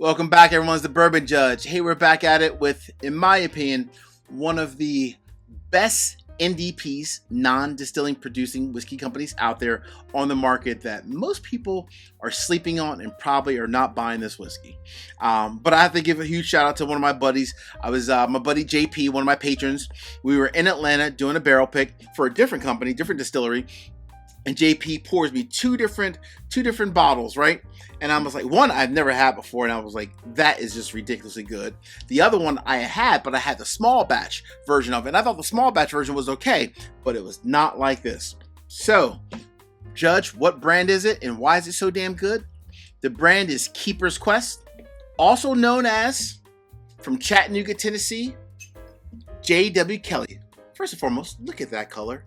Welcome back, everyone. It's the Bourbon Judge. Hey, we're back at it with, in my opinion, one of the best NDPs, non-distilling producing whiskey companies out there on the market that most people are sleeping on and probably are not buying this whiskey. But I have to give a huge shout out to one of my buddies. I was my buddy JP, one of my patrons. We were in Atlanta doing a barrel pick for a different company, different distillery. And JP pours me two different bottles, right? And I was like, one I've never had before, and I was like, that is just ridiculously good. The other one I had, but I had the small batch version of it. And I thought the small batch version was okay, but it was not like this. So, Judge, what brand is it, and why is it so damn good? The brand is Keeper's Quest, also known as, from Chattanooga, Tennessee, J.W. Kelly. First and foremost, look at that color.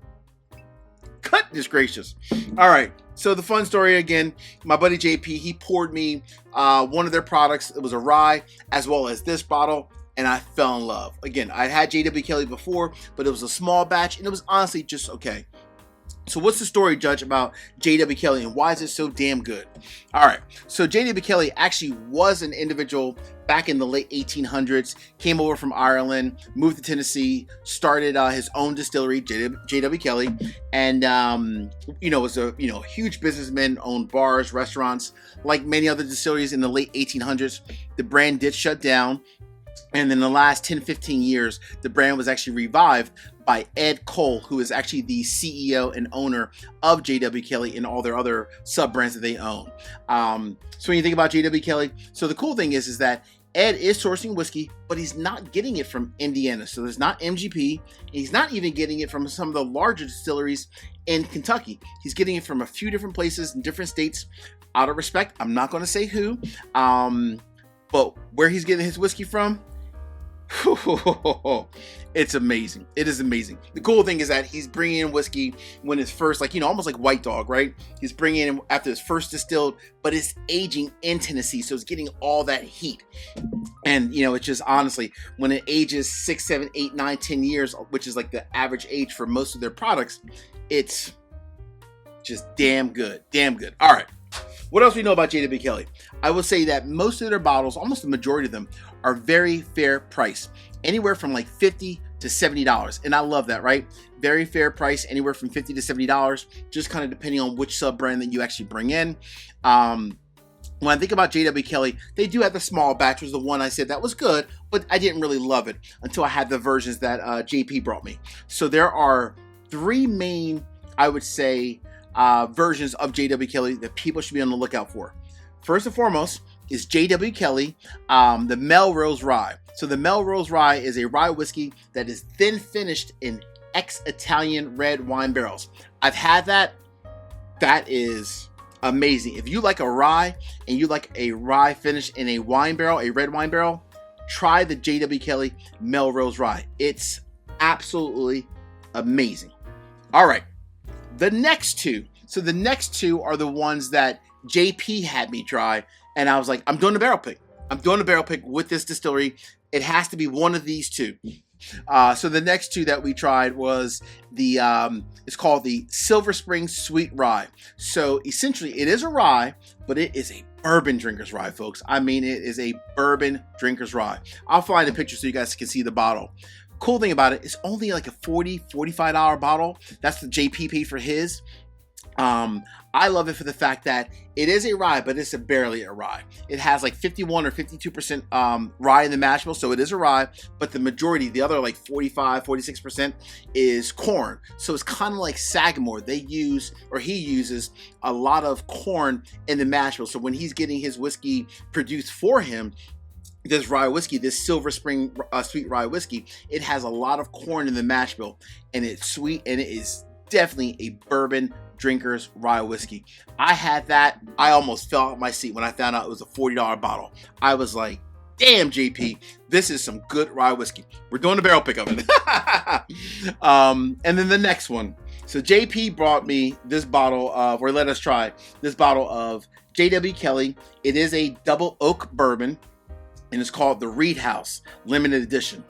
Goodness gracious. All right, so the fun story again, my buddy JP, he poured me one of their products. It was a rye as well as this bottle, and I fell in love. Again, I had J.W. Kelly before, but it was a small batch, and it was honestly just okay. So what's the story, Judge, about J.W. Kelly, and why is it so damn good? All right, so J.W. Kelly actually was an individual back in the late 1800s, came over from Ireland, moved to Tennessee, started his own distillery, J.W. Kelly, and was a huge businessman, owned bars, restaurants. Like many other distilleries in the late 1800s, the brand did shut down. And in the last 10, 15 years, the brand was actually revived by Ed Cole, who is actually the CEO and owner of J.W. Kelly and all their other sub-brands that they own. So when you think about J.W. Kelly, so the cool thing is that Ed is sourcing whiskey, but he's not getting it from Indiana. So there's not MGP. He's not even getting it from some of the larger distilleries in Kentucky. He's getting it from a few different places in different states. Out of respect, I'm not going to say who, but where he's getting his whiskey from, it's amazing. It is amazing. The cool thing is that he's bringing in whiskey when it's first, almost like White Dog, right? He's bringing in after it's first distilled, but it's aging in Tennessee, so it's getting all that heat. And it's just honestly, when it ages 6, 7, 8, 9, 10 years, which is like the average age for most of their products, it's just damn good. All right. What else do we know about J.W. Kelly? I will say that most of their bottles, almost the majority of them, are very fair price. Anywhere from like $50 to $70. And I love that, right? Very fair price, anywhere from $50 to $70, just kind of depending on which sub-brand that you actually bring in. When I think about J.W. Kelly, they do have the small batch, was the one I said that was good, but I didn't really love it until I had the versions that JP brought me. So there are three main, I would say, versions of J.W. Kelly that people should be on the lookout for. First and foremost is J.W. Kelly, the Melrose Rye. So the Melrose Rye is a rye whiskey that is then finished in ex-Italian red wine barrels. I've had that. That is amazing. If you like a rye and you like a rye finished in a wine barrel, a red wine barrel, try the J.W. Kelly Melrose Rye. It's absolutely amazing. All right. The next two. So the next two are the ones that JP had me try. And I was like, I'm doing a barrel pick. I'm doing a barrel pick with this distillery. It has to be one of these two. So the next two that we tried was the, it's called the Silver Spring Sweet Rye. So essentially it is a rye, but it is a bourbon drinker's rye, folks. I mean, it is a bourbon drinker's rye. I'll find a picture so you guys can see the bottle. Cool thing about it, it's only like a $40, $45 bottle. That's the JP paid for his. I love it for the fact that it is a rye, but it's barely a rye. It has like 51 or 52% rye in the mash bill, so it is a rye, but the majority, the other like 45, 46% is corn. So it's kind of like Sagamore. He uses a lot of corn in the mash bill. So when he's getting his whiskey produced for him, this rye whiskey, this Silver Spring sweet rye whiskey, it has a lot of corn in the mash bill, and it's sweet, and it is definitely a bourbon drinker's rye whiskey. I had that. I almost fell out my seat when I found out it was a $40 bottle. I was like, damn, JP, this is some good rye whiskey. We're doing a barrel pick of it. And then the next one. So JP brought me this bottle of, or let us try this bottle of J.W. Kelly. It is a double oak bourbon, and it's called the Reed House Limited Edition.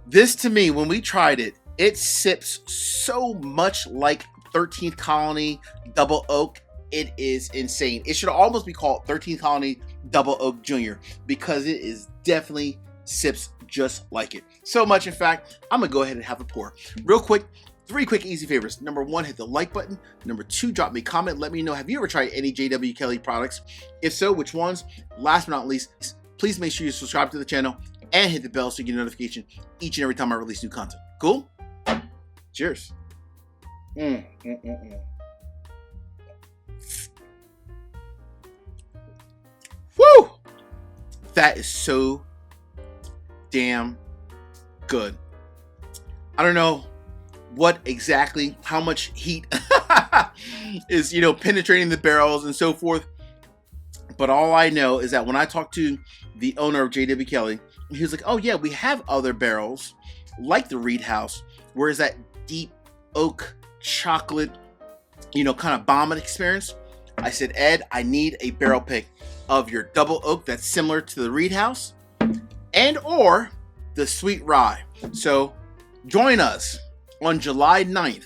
This, to me, when we tried it, it sips so much like 13th Colony Double Oak. It is insane. It should almost be called 13th Colony Double Oak Junior, because it is definitely sips just like it. So much, in fact, I'm gonna go ahead and have a pour. Real quick, 3 quick easy favors. Number 1, hit the like button. Number 2, drop me a comment. Let me know, have you ever tried any J.W. Kelly products? If so, which ones? Last but not least, please make sure you subscribe to the channel and hit the bell so you get a notification each and every time I release new content. Cool? Cheers. Woo! That is so damn good. I don't know what exactly, how much heat is, penetrating the barrels and so forth. But all I know is that when I talked to the owner of J.W. Kelly, he was like, oh yeah, we have other barrels like the Reed House, where it's that deep oak chocolate, kind of bombing experience. I said, Ed, I need a barrel pick of your double oak that's similar to the Reed House and or the sweet rye. So join us on July 9th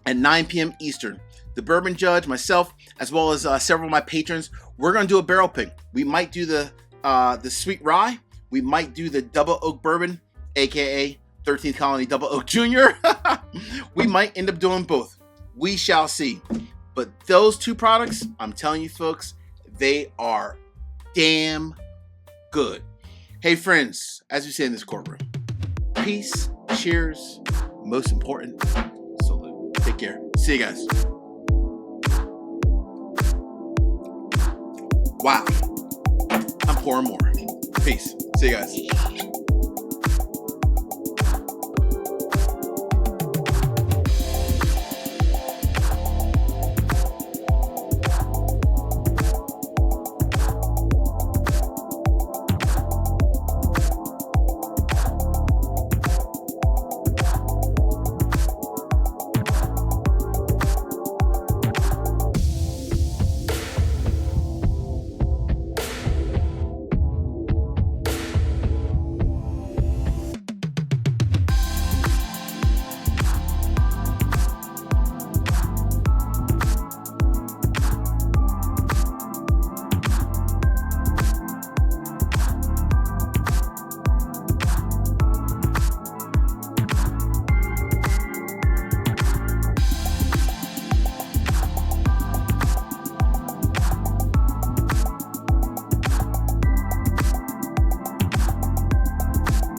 at 9 p.m. Eastern. The Bourbon Judge, myself, as well as several of my patrons, we're going to do a barrel pick. We might do the sweet rye. We might do the double oak bourbon, aka 13th Colony Double Oak Junior. We might end up doing both. We shall see. But those 2 products, I'm telling you folks, they are damn good. Hey friends, as we say in this courtroom, peace, cheers, most important, salute. Take care. See you guys. Wow. I'm pouring more. Peace. See you guys.